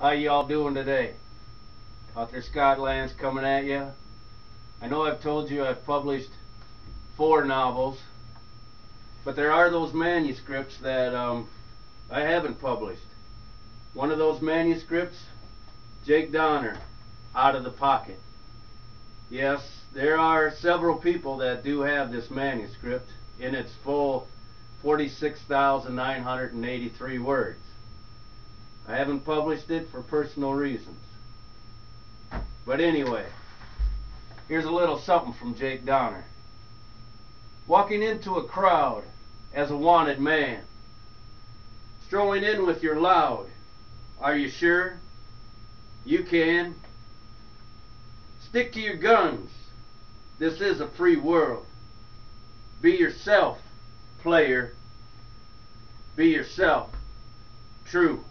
How y'all doing today? Author Scott Lance coming at you. I know I've told you I've published 4 novels, but there are those manuscripts that I haven't published. One of those manuscripts, Jake Donner, Out of the Pocket. Yes, there are several people that do have this manuscript in its full 46,983 words. I haven't published it for personal reasons. But anyway, here's a little something from Jake Donner. Walking into a crowd as a wanted man. Strolling in with your loud. Are you sure? You can. Stick to your guns. This is a free world. Be yourself, player. Be yourself. True.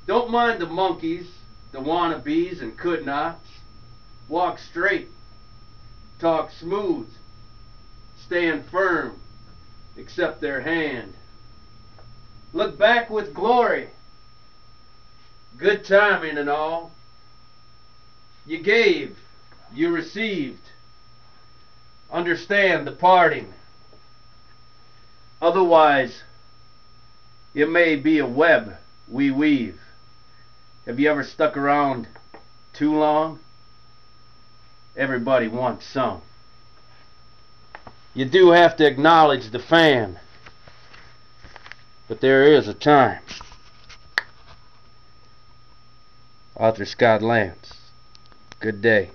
Don't mind the monkeys, the wannabes and could nots. Walk straight. Talk smooth. Stand firm. Accept their hand. Look back with glory. Good timing and all. You gave. You received. Understand the parting. Otherwise, it may be a web we weave. Have you ever stuck around too long? Everybody wants some. You do have to acknowledge the fan, but there is a time. Author Scott Lance. Good day.